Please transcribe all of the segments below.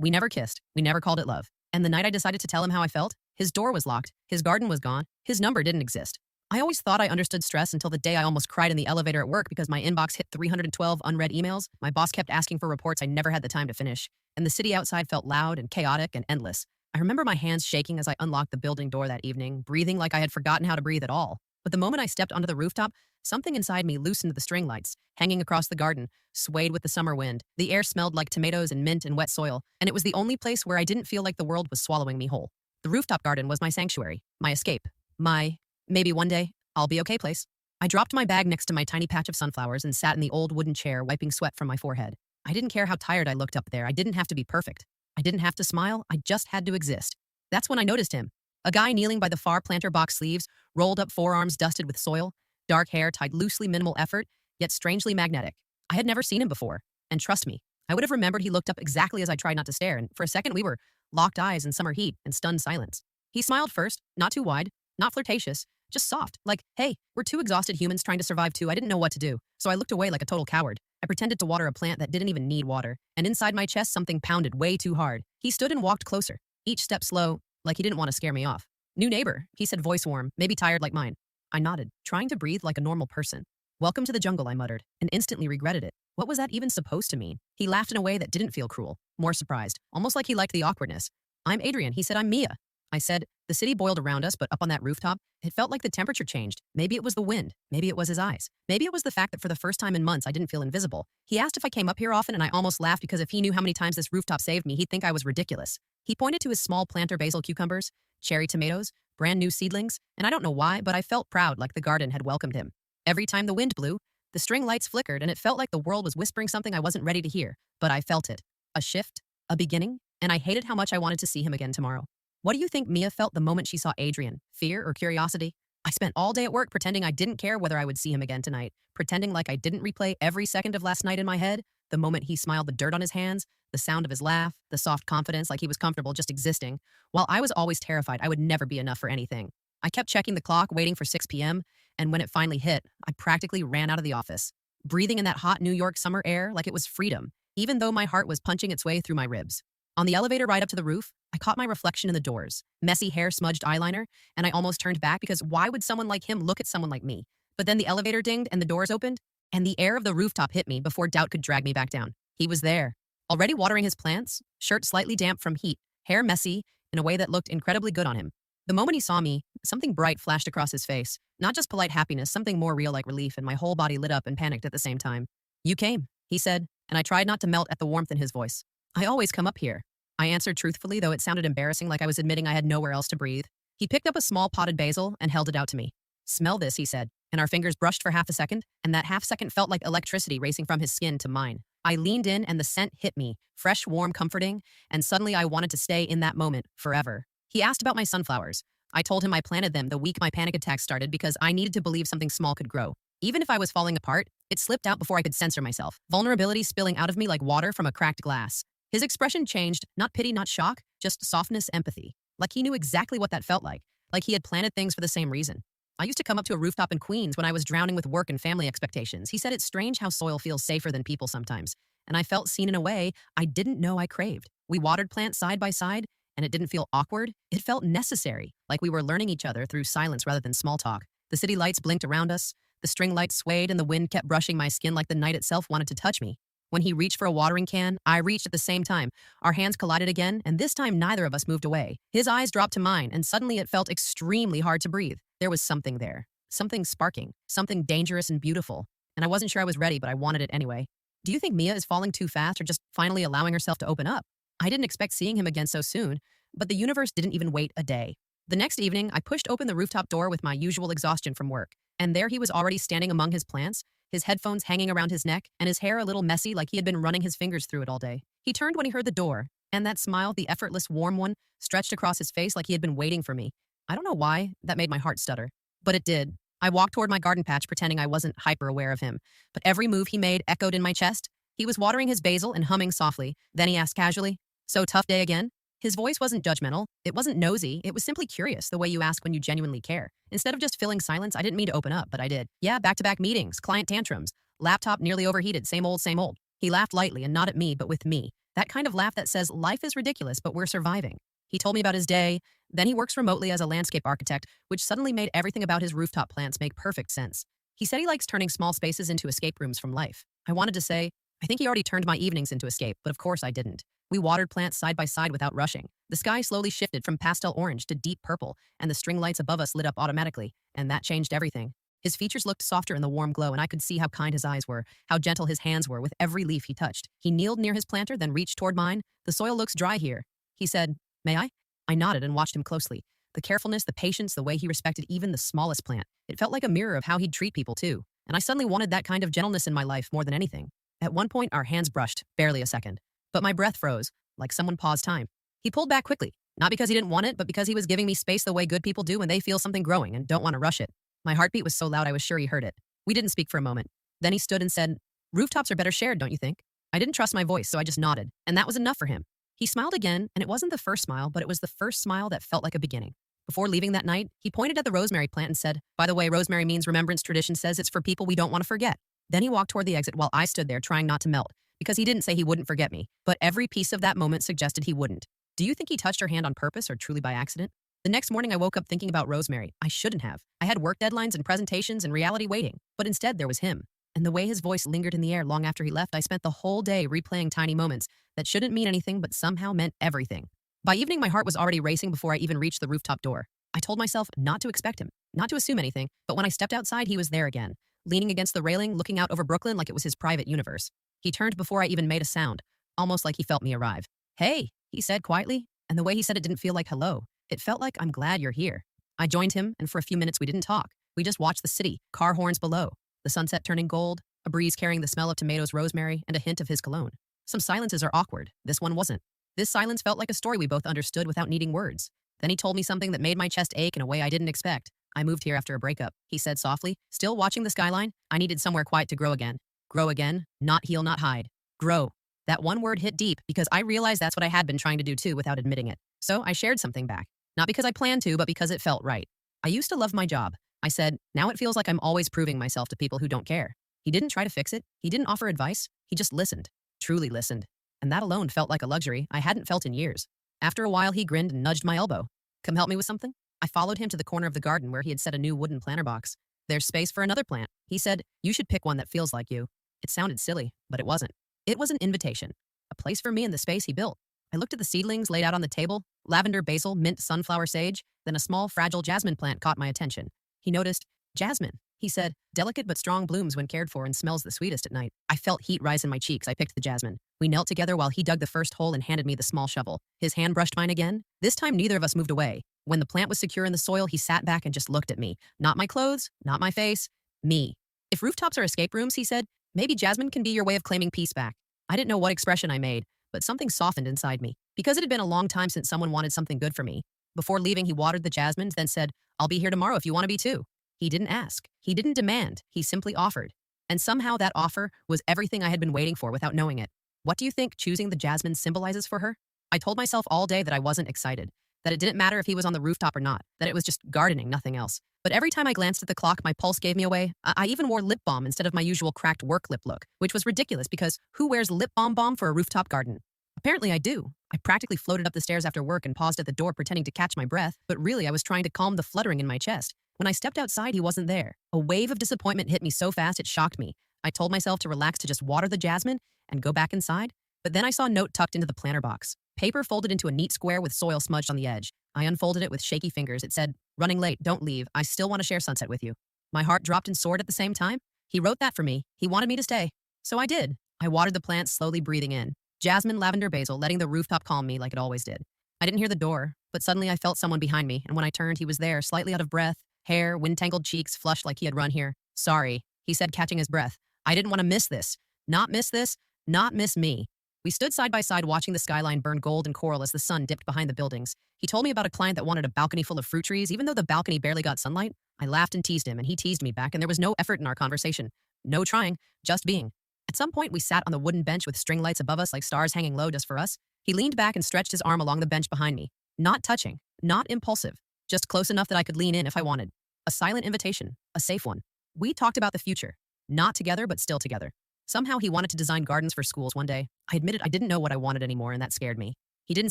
We never kissed. We never called it love. And the night I decided to tell him how I felt, his door was locked, his garden was gone, his number didn't exist. I always thought I understood stress until the day I almost cried in the elevator at work because my inbox hit 312 unread emails. My boss kept asking for reports I never had the time to finish, and the city outside felt loud and chaotic and endless. I remember my hands shaking as I unlocked the building door that evening, breathing like I had forgotten how to breathe at all. But the moment I stepped onto the rooftop, something inside me loosened the string lights, hanging across the garden, swayed with the summer wind. The air smelled like tomatoes and mint and wet soil, and it was the only place where I didn't feel like the world was swallowing me whole. The rooftop garden was my sanctuary, my escape, my maybe one day I'll be okay place. I dropped my bag next to my tiny patch of sunflowers and sat in the old wooden chair, wiping sweat from my forehead. I didn't care how tired I looked up there. I didn't have to be perfect. I didn't have to smile. I just had to exist. That's when I noticed him. A guy kneeling by the far planter box sleeves, rolled up forearms dusted with soil, dark hair tied loosely, minimal effort, yet strangely magnetic. I had never seen him before. And trust me, I would have remembered he looked up exactly as I tried not to stare, and for a second we were locked eyes in summer heat and stunned silence. He smiled first, not too wide, not flirtatious, just soft, like, hey, we're two exhausted humans trying to survive too. I didn't know what to do, so I looked away like a total coward. I pretended to water a plant that didn't even need water, and inside my chest something pounded way too hard. He stood and walked closer, each step slow, like he didn't want to scare me off. New neighbor, he said, voice warm, maybe tired like mine. I nodded, trying to breathe like a normal person. Welcome to the jungle, I muttered, and instantly regretted it. What was that even supposed to mean? He laughed in a way that didn't feel cruel, more surprised, almost like he liked the awkwardness. I'm Adrian, he said, I'm Mia. I said, the city boiled around us, but up on that rooftop, it felt like the temperature changed. Maybe it was the wind. Maybe it was his eyes. Maybe it was the fact that for the first time in months, I didn't feel invisible. He asked if I came up here often, and I almost laughed because if he knew how many times this rooftop saved me, he'd think I was ridiculous. He pointed to his small planter basil cucumbers, cherry tomatoes, brand new seedlings, and I don't know why, but I felt proud like the garden had welcomed him. Every time the wind blew, the string lights flickered, and it felt like the world was whispering something I wasn't ready to hear, but I felt it. A shift, a beginning, and I hated how much I wanted to see him again tomorrow. What do you think Mia felt the moment she saw Adrian? Fear or curiosity? I spent all day at work pretending I didn't care whether I would see him again tonight, pretending like I didn't replay every second of last night in my head, the moment he smiled, the dirt on his hands, the sound of his laugh, the soft confidence like he was comfortable just existing, while I was always terrified I would never be enough for anything. I kept checking the clock, waiting for 6 p.m., and when it finally hit, I practically ran out of the office, breathing in that hot New York summer air like it was freedom, even though my heart was punching its way through my ribs. On the elevator ride up to the roof, I caught my reflection in the doors, messy hair, smudged eyeliner, and I almost turned back because why would someone like him look at someone like me? But then the elevator dinged and the doors opened, and the air of the rooftop hit me before doubt could drag me back down. He was there, already watering his plants, shirt slightly damp from heat, hair messy in a way that looked incredibly good on him. The moment he saw me, something bright flashed across his face, not just polite happiness, something more real like relief, and my whole body lit up and panicked at the same time. You came, he said, and I tried not to melt at the warmth in his voice. I always come up here. I answered truthfully, though it sounded embarrassing, like I was admitting I had nowhere else to breathe. He picked up a small potted basil and held it out to me. Smell this, he said, and our fingers brushed for half a second, and that half second felt like electricity racing from his skin to mine. I leaned in and the scent hit me, fresh, warm, comforting, and suddenly I wanted to stay in that moment forever. He asked about my sunflowers. I told him I planted them the week my panic attack started because I needed to believe something small could grow. Even if I was falling apart, it slipped out before I could censor myself, vulnerability spilling out of me like water from a cracked glass. His expression changed, not pity, not shock, just softness, empathy. Like he knew exactly what that felt like he had planted things for the same reason. I used to come up to a rooftop in Queens when I was drowning with work and family expectations. He said it's strange how soil feels safer than people sometimes, and I felt seen in a way I didn't know I craved. We watered plants side by side, and it didn't feel awkward. It felt necessary, like we were learning each other through silence rather than small talk. The city lights blinked around us, the string lights swayed, and the wind kept brushing my skin like the night itself wanted to touch me. When he reached for a watering can, I reached at the same time. Our hands collided again, and this time neither of us moved away. His eyes dropped to mine, and suddenly it felt extremely hard to breathe. There was something there, something sparking, something dangerous and beautiful, and I wasn't sure I was ready, but I wanted it anyway. Do you think Mia is falling too fast or just finally allowing herself to open up? I didn't expect seeing him again so soon, but the universe didn't even wait a day. The next evening, I pushed open the rooftop door with my usual exhaustion from work, and there he was already standing among his plants, his headphones hanging around his neck, and his hair a little messy like he had been running his fingers through it all day. He turned when he heard the door, and that smile, the effortless, warm one, stretched across his face like he had been waiting for me. I don't know why, that made my heart stutter. But it did. I walked toward my garden patch pretending I wasn't hyper-aware of him, but every move he made echoed in my chest. He was watering his basil and humming softly. Then he asked casually, "So tough day again?" His voice wasn't judgmental. It wasn't nosy. It was simply curious, the way you ask when you genuinely care. Instead of just filling silence, I didn't mean to open up, but I did. Yeah, back-to-back meetings, client tantrums, laptop nearly overheated, same old, same old. He laughed lightly and not at me, but with me. That kind of laugh that says, life is ridiculous, but we're surviving. He told me about his day. Then he works remotely as a landscape architect, which suddenly made everything about his rooftop plants make perfect sense. He said he likes turning small spaces into escape rooms from life. I wanted to say, I think he already turned my evenings into escape, but of course I didn't. We watered plants side by side without rushing. The sky slowly shifted from pastel orange to deep purple, and the string lights above us lit up automatically, and that changed everything. His features looked softer in the warm glow, and I could see how kind his eyes were, how gentle his hands were with every leaf he touched. He kneeled near his planter, then reached toward mine. The soil looks dry here. He said, may I? I nodded and watched him closely. The carefulness, the patience, the way he respected even the smallest plant. It felt like a mirror of how he'd treat people too. And I suddenly wanted that kind of gentleness in my life more than anything. At one point, our hands brushed, barely a second. But my breath froze, like someone paused time. He pulled back quickly, not because he didn't want it, but because he was giving me space the way good people do when they feel something growing and don't want to rush it. My heartbeat was so loud I was sure he heard it. We didn't speak for a moment. Then he stood and said, rooftops are better shared, don't you think? I didn't trust my voice, so I just nodded, and that was enough for him. He smiled again, and it wasn't the first smile, but it was the first smile that felt like a beginning. Before leaving that night, he pointed at the rosemary plant and said, by the way, rosemary means remembrance. Tradition says it's for people we don't want to forget. Then he walked toward the exit while I stood there trying not to melt, because he didn't say he wouldn't forget me, but every piece of that moment suggested he wouldn't. Do you think he touched her hand on purpose or truly by accident? The next morning I woke up thinking about Rosemary. I shouldn't have. I had work deadlines and presentations and reality waiting, but instead there was him. And the way his voice lingered in the air long after he left, I spent the whole day replaying tiny moments that shouldn't mean anything but somehow meant everything. By evening, my heart was already racing before I even reached the rooftop door. I told myself not to expect him, not to assume anything, but when I stepped outside, he was there again, leaning against the railing, looking out over Brooklyn like it was his private universe. He turned before I even made a sound, almost like he felt me arrive. Hey, he said quietly, and the way he said it didn't feel like hello. It felt like, I'm glad you're here. I joined him, and for a few minutes we didn't talk. We just watched the city, car horns below, the sunset turning gold, a breeze carrying the smell of tomatoes, rosemary, and a hint of his cologne. Some silences are awkward. This one wasn't. This silence felt like a story we both understood without needing words. Then he told me something that made my chest ache in a way I didn't expect. I moved here after a breakup, he said softly, still watching the skyline. I needed somewhere quiet to grow again. Grow again, not heal, not hide. Grow. That one word hit deep because I realized that's what I had been trying to do too without admitting it. So I shared something back. Not because I planned to, but because it felt right. I used to love my job. I said, now it feels like I'm always proving myself to people who don't care. He didn't try to fix it. He didn't offer advice. He just listened. Truly listened. And that alone felt like a luxury I hadn't felt in years. After a while, he grinned and nudged my elbow. Come help me with something? I followed him to the corner of the garden where he had set a new wooden planter box. There's space for another plant. He said, you should pick one that feels like you. It sounded silly, but it wasn't. It was an invitation. A place for me in the space he built. I looked at the seedlings laid out on the table. Lavender, basil, mint, sunflower, sage. Then a small, fragile jasmine plant caught my attention. He noticed, jasmine, he said, delicate but strong, blooms when cared for and smells the sweetest at night. I felt heat rise in my cheeks. I picked the jasmine. We knelt together while he dug the first hole and handed me the small shovel. His hand brushed mine again. This time, neither of us moved away. When the plant was secure in the soil, he sat back and just looked at me. Not my clothes, not my face, me. If rooftops are escape rooms, he said, maybe jasmine can be your way of claiming peace back. I didn't know what expression I made, but something softened inside me. Because it had been a long time since someone wanted something good for me. Before leaving, he watered the jasmines, then said, I'll be here tomorrow if you want to be too. He didn't ask. He didn't demand. He simply offered. And somehow that offer was everything I had been waiting for without knowing it. What do you think choosing the jasmine symbolizes for her? I told myself all day that I wasn't excited, that it didn't matter if he was on the rooftop or not, that it was just gardening, nothing else. But every time I glanced at the clock, my pulse gave me away. I even wore lip balm instead of my usual cracked work lip look, which was ridiculous because who wears lip balm for a rooftop garden? Apparently I do. I practically floated up the stairs after work and paused at the door pretending to catch my breath, but really I was trying to calm the fluttering in my chest. When I stepped outside, he wasn't there. A wave of disappointment hit me so fast it shocked me. I told myself to relax, to just water the jasmine and go back inside, but then I saw a note tucked into the planter box. Paper folded into a neat square with soil smudged on the edge. I unfolded it with shaky fingers. It said, running late, don't leave. I still want to share sunset with you. My heart dropped and soared at the same time. He wrote that for me. He wanted me to stay. So I did. I watered the plants, slowly breathing in. Jasmine, lavender, basil, letting the rooftop calm me like it always did. I didn't hear the door, but suddenly I felt someone behind me, and when I turned, he was there, slightly out of breath, hair, wind-tangled cheeks, flushed like he had run here. Sorry, he said, catching his breath. I didn't want to miss this. Not miss this. Not miss me. We stood side by side watching the skyline burn gold and coral as the sun dipped behind the buildings. He told me about a client that wanted a balcony full of fruit trees, even though the balcony barely got sunlight. I laughed and teased him, and he teased me back, and there was no effort in our conversation. No trying, just being. At some point, we sat on the wooden bench with string lights above us like stars hanging low just for us. He leaned back and stretched his arm along the bench behind me. Not touching, not impulsive, just close enough that I could lean in if I wanted. A silent invitation, a safe one. We talked about the future. Not together, but still together. Somehow he wanted to design gardens for schools one day. I admitted I didn't know what I wanted anymore, and that scared me. He didn't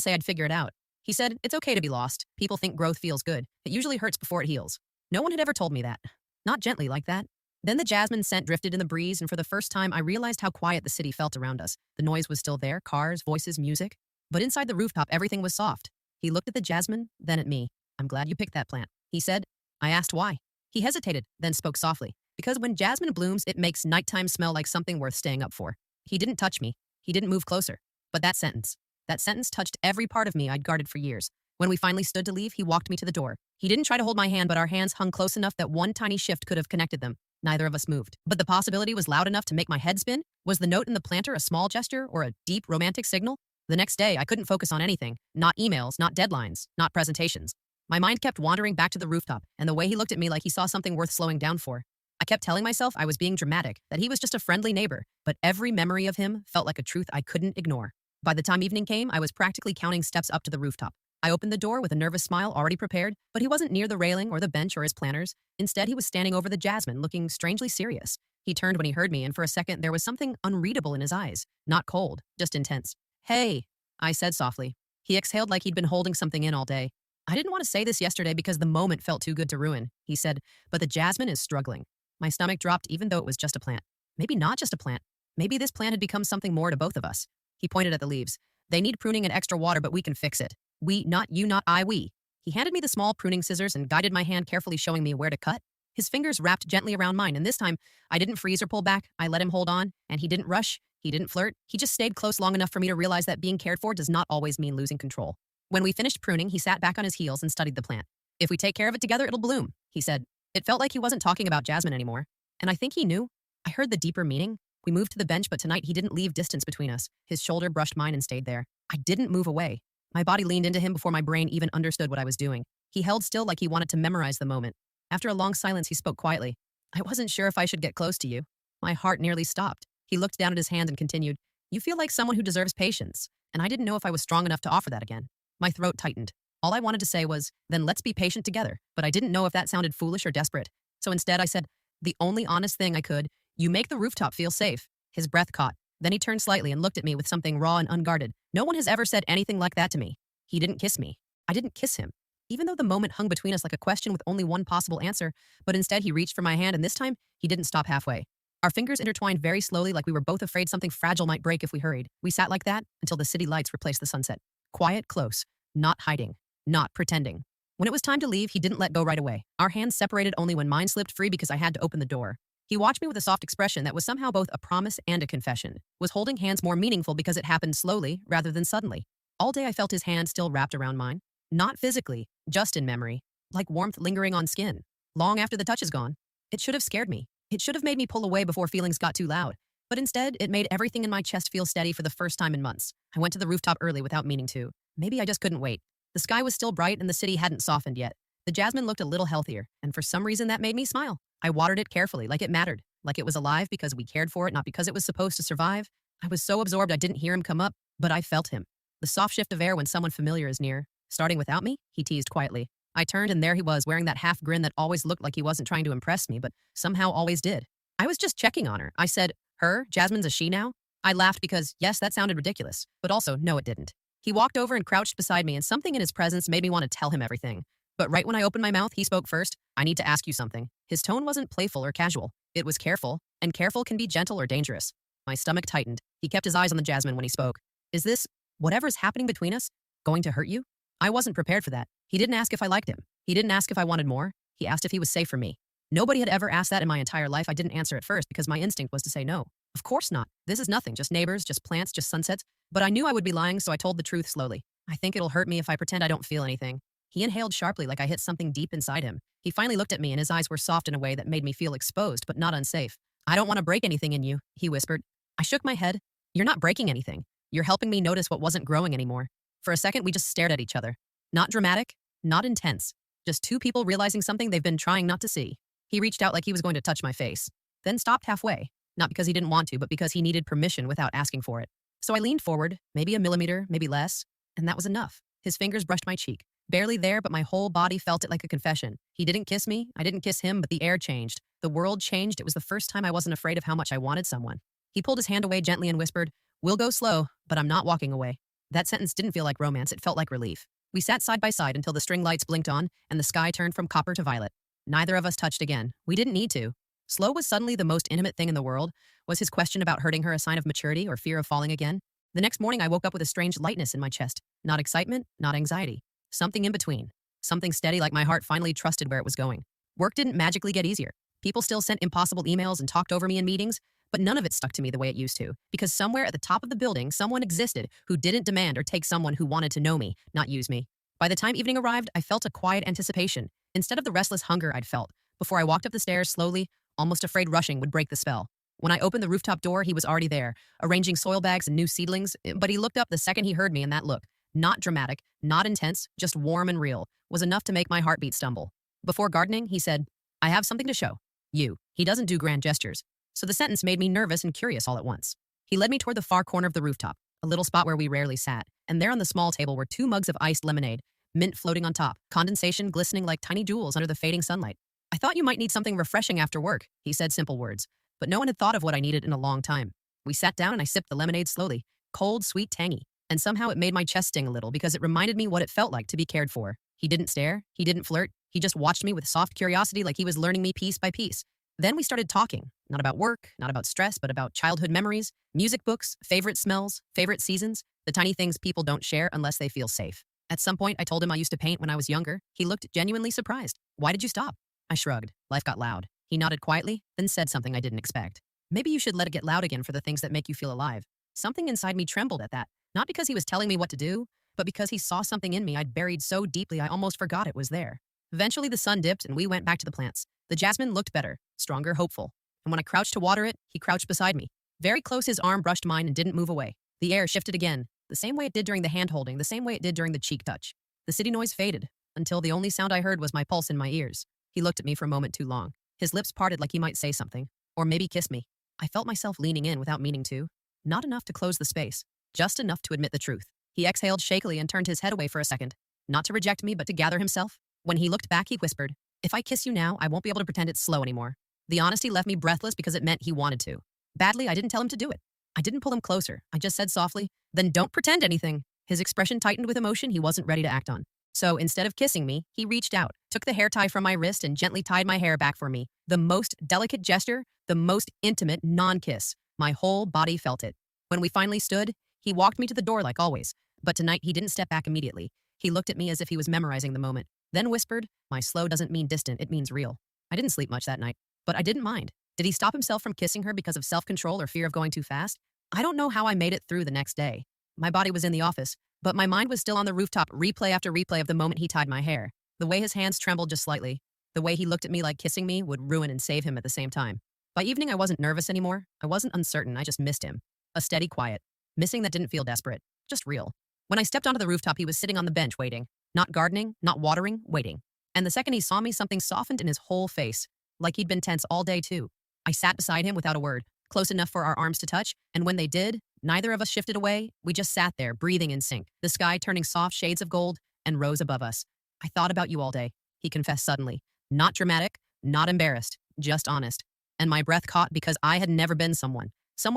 say I'd figure it out. He said, it's okay to be lost. People think growth feels good. It usually hurts before it heals. No one had ever told me that. Not gently like that. Then the jasmine scent drifted in the breeze, and for the first time, I realized how quiet the city felt around us. The noise was still there, cars, voices, music. But inside the rooftop, everything was soft. He looked at the jasmine, then at me. I'm glad you picked that plant, he said. I asked why. He hesitated, then spoke softly. Because when jasmine blooms, it makes nighttime smell like something worth staying up for. He didn't touch me. He didn't move closer. But that sentence touched every part of me I'd guarded for years. When we finally stood to leave, he walked me to the door. He didn't try to hold my hand, but our hands hung close enough that one tiny shift could have connected them. Neither of us moved. But the possibility was loud enough to make my head spin. Was the note in the planter a small gesture or a deep romantic signal? The next day, I couldn't focus on anything. Not emails, not deadlines, not presentations. My mind kept wandering back to the rooftop and the way he looked at me like he saw something worth slowing down for. I kept telling myself I was being dramatic, that he was just a friendly neighbor, but every memory of him felt like a truth I couldn't ignore. By the time evening came, I was practically counting steps up to the rooftop. I opened the door with a nervous smile already prepared, but he wasn't near the railing or the bench or his planters. Instead, he was standing over the jasmine, looking strangely serious. He turned when he heard me, and for a second, there was something unreadable in his eyes. Not cold, just intense. Hey, I said softly. He exhaled like he'd been holding something in all day. I didn't want to say this yesterday because the moment felt too good to ruin, he said, but the jasmine is struggling. My stomach dropped even though it was just a plant. Maybe not just a plant. Maybe this plant had become something more to both of us. He pointed at the leaves. They need pruning and extra water, but we can fix it. We, not you, not I, we. He handed me the small pruning scissors and guided my hand carefully, showing me where to cut. His fingers wrapped gently around mine, and this time, I didn't freeze or pull back. I let him hold on, and he didn't rush. He didn't flirt. He just stayed close long enough for me to realize that being cared for does not always mean losing control. When we finished pruning, he sat back on his heels and studied the plant. If we take care of it together, it'll bloom, he said. It felt like he wasn't talking about jasmine anymore. And I think he knew. I heard the deeper meaning. We moved to the bench, but tonight he didn't leave distance between us. His shoulder brushed mine and stayed there. I didn't move away. My body leaned into him before my brain even understood what I was doing. He held still like he wanted to memorize the moment. After a long silence, he spoke quietly. I wasn't sure if I should get close to you. My heart nearly stopped. He looked down at his hand and continued, You feel like someone who deserves patience. And I didn't know if I was strong enough to offer that again. My throat tightened. All I wanted to say was, then let's be patient together. But I didn't know if that sounded foolish or desperate. So instead I said, the only honest thing I could, you make the rooftop feel safe. His breath caught. Then he turned slightly and looked at me with something raw and unguarded. No one has ever said anything like that to me. He didn't kiss me. I didn't kiss him. Even though the moment hung between us like a question with only one possible answer, but instead he reached for my hand, and this time, he didn't stop halfway. Our fingers intertwined very slowly, like we were both afraid something fragile might break if we hurried. We sat like that until the city lights replaced the sunset. Quiet, close, not hiding, not pretending. When it was time to leave, he didn't let go right away. Our hands separated only when mine slipped free because I had to open the door. He watched me with a soft expression that was somehow both a promise and a confession. Was holding hands more meaningful because it happened slowly rather than suddenly? All day I felt his hand still wrapped around mine. Not physically, just in memory. Like warmth lingering on skin. Long after the touch is gone. It should have scared me. It should have made me pull away before feelings got too loud. But instead, it made everything in my chest feel steady for the first time in months. I went to the rooftop early without meaning to. Maybe I just couldn't wait. The sky was still bright and the city hadn't softened yet. The jasmine looked a little healthier, and for some reason that made me smile. I watered it carefully, like it mattered. Like it was alive because we cared for it, not because it was supposed to survive. I was so absorbed I didn't hear him come up, but I felt him. The soft shift of air when someone familiar is near. Starting without me? He teased quietly. I turned and there he was, wearing that half grin that always looked like he wasn't trying to impress me, but somehow always did. I was just checking on her. I said, her? Jasmine's a she now? I laughed because, yes, that sounded ridiculous, but also, no, it didn't. He walked over and crouched beside me, and something in his presence made me want to tell him everything. But right when I opened my mouth, he spoke first. I need to ask you something. His tone wasn't playful or casual. It was careful, and careful can be gentle or dangerous. My stomach tightened. He kept his eyes on the jasmine when he spoke. Is this, whatever's happening between us, going to hurt you? I wasn't prepared for that. He didn't ask if I liked him. He didn't ask if I wanted more. He asked if he was safe for me. Nobody had ever asked that in my entire life. I didn't answer at first because my instinct was to say no. Of course not. This is nothing, just neighbors, just plants, just sunsets. But I knew I would be lying, so I told the truth slowly. I think it'll hurt me if I pretend I don't feel anything. He inhaled sharply like I hit something deep inside him. He finally looked at me and his eyes were soft in a way that made me feel exposed but not unsafe. I don't want to break anything in you, he whispered. I shook my head. You're not breaking anything. You're helping me notice what wasn't growing anymore. For a second, we just stared at each other. Not dramatic, not intense. Just two people realizing something they've been trying not to see. He reached out like he was going to touch my face, then stopped halfway. Not because he didn't want to, but because he needed permission without asking for it. So I leaned forward, maybe a millimeter, maybe less, and that was enough. His fingers brushed my cheek. Barely there, but my whole body felt it like a confession. He didn't kiss me, I didn't kiss him, but the air changed. The world changed. It was the first time I wasn't afraid of how much I wanted someone. He pulled his hand away gently and whispered, "We'll go slow, but I'm not walking away." That sentence didn't feel like romance, it felt like relief. We sat side by side until the string lights blinked on and the sky turned from copper to violet. Neither of us touched again. We didn't need to. Slow was suddenly the most intimate thing in the world. Was his question about hurting her a sign of maturity or fear of falling again? The next morning I woke up with a strange lightness in my chest. Not excitement, not anxiety. Something in between. Something steady like my heart finally trusted where it was going. Work didn't magically get easier. People still sent impossible emails and talked over me in meetings, but none of it stuck to me the way it used to, because somewhere at the top of the building, someone existed who didn't demand or take someone who wanted to know me, not use me. By the time evening arrived, I felt a quiet anticipation, instead of the restless hunger I'd felt. Before I walked up the stairs slowly, almost afraid rushing would break the spell. When I opened the rooftop door, he was already there, arranging soil bags and new seedlings, but he looked up the second he heard me, and that look, not dramatic, not intense, just warm and real, was enough to make my heartbeat stumble. Before gardening, he said, "I have something to show you." He doesn't do grand gestures, so the sentence made me nervous and curious all at once. He led me toward the far corner of the rooftop, a little spot where we rarely sat, and there on the small table were 2 mugs of iced lemonade, mint floating on top, condensation glistening like tiny jewels under the fading sunlight. "I thought you might need something refreshing after work," he said, simple words, but no one had thought of what I needed in a long time. We sat down and I sipped the lemonade slowly, cold, sweet, tangy, and somehow it made my chest sting a little because it reminded me what it felt like to be cared for. He didn't stare, he didn't flirt, he just watched me with soft curiosity like he was learning me piece by piece. Then we started talking, not about work, not about stress, but about childhood memories, music books, favorite smells, favorite seasons, the tiny things people don't share unless they feel safe. At some point, I told him I used to paint when I was younger. He looked genuinely surprised. "Why did you stop?" I shrugged. Life got loud. He nodded quietly, then said something I didn't expect. "Maybe you should let it get loud again for the things that make you feel alive." Something inside me trembled at that, not because he was telling me what to do, but because he saw something in me I'd buried so deeply I almost forgot it was there. Eventually the sun dipped and we went back to the plants. The jasmine looked better, stronger, hopeful. And when I crouched to water it, he crouched beside me. Very close, his arm brushed mine and didn't move away. The air shifted again, the same way it did during the hand-holding, the same way it did during the cheek touch. The city noise faded, until the only sound I heard was my pulse in my ears. He looked at me for a moment too long. His lips parted like he might say something, or maybe kiss me. I felt myself leaning in without meaning to. Not enough to close the space, just enough to admit the truth. He exhaled shakily and turned his head away for a second, not to reject me, but to gather himself. When he looked back, he whispered, "If I kiss you now, I won't be able to pretend it's slow anymore." The honesty left me breathless because it meant he wanted to. Badly, I didn't tell him to do it. I didn't pull him closer. I just said softly, "Then don't pretend anything." His expression tightened with emotion he wasn't ready to act on. So instead of kissing me, he reached out, took the hair tie from my wrist and gently tied my hair back for me. The most delicate gesture, the most intimate non-kiss. My whole body felt it. When we finally stood, he walked me to the door like always. But tonight he didn't step back immediately. He looked at me as if he was memorizing the moment, then whispered, "My slow doesn't mean distant, it means real." I didn't sleep much that night, but I didn't mind. Did he stop himself from kissing her because of self-control or fear of going too fast? I don't know how I made it through the next day. My body was in the office, but my mind was still on the rooftop, replay after replay of the moment he tied my hair. The way his hands trembled just slightly, the way he looked at me like kissing me would ruin and save him at the same time. By evening, I wasn't nervous anymore. I wasn't uncertain, I just missed him. A steady quiet. Missing that didn't feel desperate, just real. When I stepped onto the rooftop, he was sitting on the bench waiting. Not gardening, not watering, waiting. And the second he saw me, something softened in his whole face, like he'd been tense all day too. I sat beside him without a word, close enough for our arms to touch, and when they did, neither of us shifted away. We just sat there, breathing in sync, the sky turning soft shades of gold and rose above us. "I thought about you all day," he confessed suddenly. Not dramatic, not embarrassed, just honest. And my breath caught because I had never been someone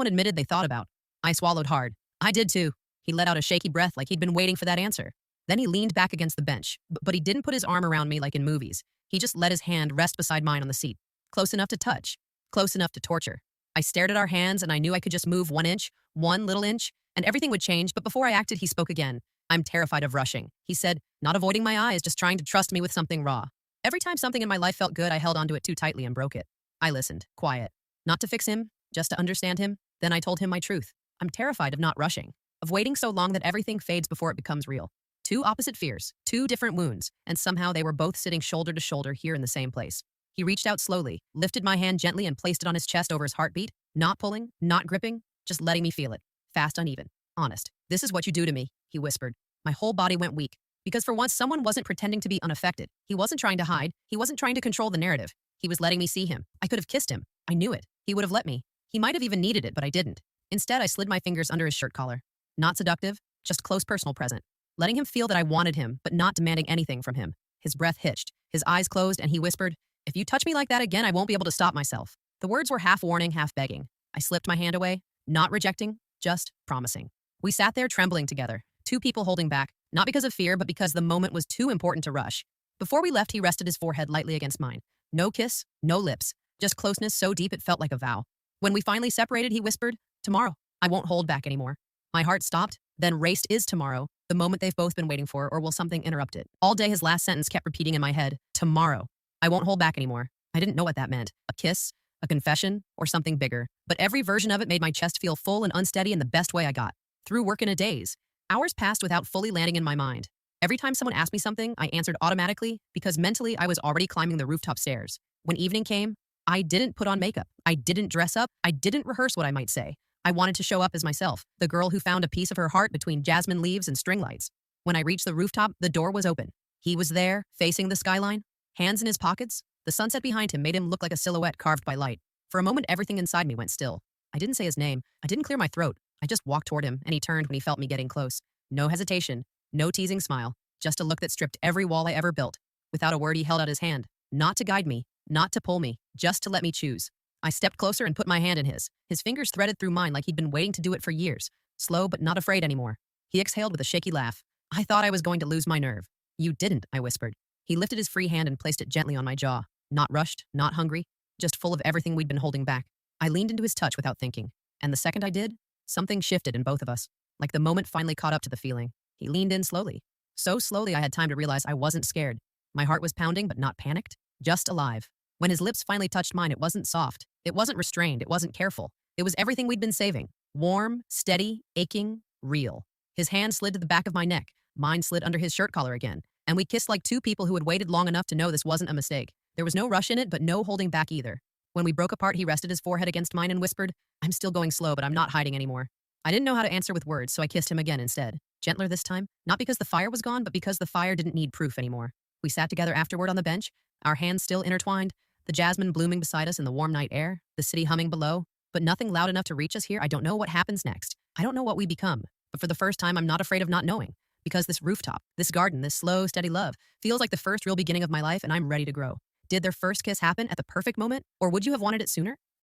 admitted they thought about. I swallowed hard. I did too. He let out a shaky breath like he'd been waiting for that answer. Then he leaned back against the bench, but he didn't put his arm around me like in movies. He just let his hand rest beside mine on the seat, close enough to touch, close enough to torture. I stared at our hands and I knew I could just move 1 inch, 1 little inch, and everything would change, but before I acted, he spoke again. "I'm terrified of rushing," he said, not avoiding my eyes, just trying to trust me with something raw. Every time something in my life felt good, I held onto it too tightly and broke it. I listened, quiet. Not to fix him, just to understand him. Then I told him my truth. I'm terrified of not rushing, of waiting so long that everything fades before it becomes real. 2 opposite fears, 2 different wounds, and somehow they were both sitting shoulder to shoulder here in the same place. He reached out slowly, lifted my hand gently and placed it on his chest over his heartbeat, not pulling, not gripping, just letting me feel it. Fast, uneven, honest. "This is what you do to me," he whispered. My whole body went weak, because for once someone wasn't pretending to be unaffected. He wasn't trying to hide. He wasn't trying to control the narrative. He was letting me see him. I could have kissed him. I knew it. He would have let me. He might have even needed it, but I didn't. Instead, I slid my fingers under his shirt collar. Not seductive, just close personal present. Letting him feel that I wanted him, but not demanding anything from him. His breath hitched, his eyes closed, and he whispered, "If you touch me like that again, I won't be able to stop myself." The words were half warning, half begging. I slipped my hand away, not rejecting, just promising. We sat there trembling together, two people holding back, not because of fear, but because the moment was too important to rush. Before we left, he rested his forehead lightly against mine. No kiss, no lips, just closeness so deep it felt like a vow. When we finally separated, he whispered, "Tomorrow, I won't hold back anymore." My heart stopped, then raced. Is tomorrow the moment they've both been waiting for, or will something interrupt it? All day his last sentence kept repeating in my head, "Tomorrow, I won't hold back anymore." I didn't know what that meant. A kiss, a confession, or something bigger. But every version of it made my chest feel full and unsteady in the best way I got. Through work in a daze, hours passed without fully landing in my mind. Every time someone asked me something, I answered automatically because mentally I was already climbing the rooftop stairs. When evening came, I didn't put on makeup. I didn't dress up. I didn't rehearse what I might say. I wanted to show up as myself, the girl who found a piece of her heart between jasmine leaves and string lights. When I reached the rooftop, the door was open. He was there, facing the skyline, hands in his pockets. The sunset behind him made him look like a silhouette carved by light. For a moment, everything inside me went still. I didn't say his name. I didn't clear my throat. I just walked toward him, and he turned when he felt me getting close. No hesitation, no teasing smile, just a look that stripped every wall I ever built. Without a word, he held out his hand, not to guide me, not to pull me, just to let me choose. I stepped closer and put my hand in his. His fingers threaded through mine like he'd been waiting to do it for years, slow but not afraid anymore. He exhaled with a shaky laugh. I thought I was going to lose my nerve. "You didn't," I whispered. He lifted his free hand and placed it gently on my jaw. Not rushed, not hungry, just full of everything we'd been holding back. I leaned into his touch without thinking, and the second I did, something shifted in both of us, like the moment finally caught up to the feeling. He leaned in slowly. So slowly I had time to realize I wasn't scared. My heart was pounding, but not panicked, just alive. When his lips finally touched mine, it wasn't soft. It wasn't restrained. It wasn't careful. It was everything we'd been saving. Warm, steady, aching, real. His hand slid to the back of my neck. Mine slid under his shirt collar again. And we kissed like two people who had waited long enough to know this wasn't a mistake. There was no rush in it, but no holding back either. When we broke apart, he rested his forehead against mine and whispered, "I'm still going slow, but I'm not hiding anymore." I didn't know how to answer with words, so I kissed him again instead. Gentler this time, not because the fire was gone, but because the fire didn't need proof anymore. We sat together afterward on the bench, our hands still intertwined, the jasmine blooming beside us in the warm night air, the city humming below, but nothing loud enough to reach us here. I don't know what happens next. I don't know what we become, but for the first time, I'm not afraid of not knowing. Because this rooftop, this garden, this slow, steady love feels like the first real beginning of my life, and I'm ready to grow. Did their first kiss happen at the perfect moment, or would you have wanted it sooner?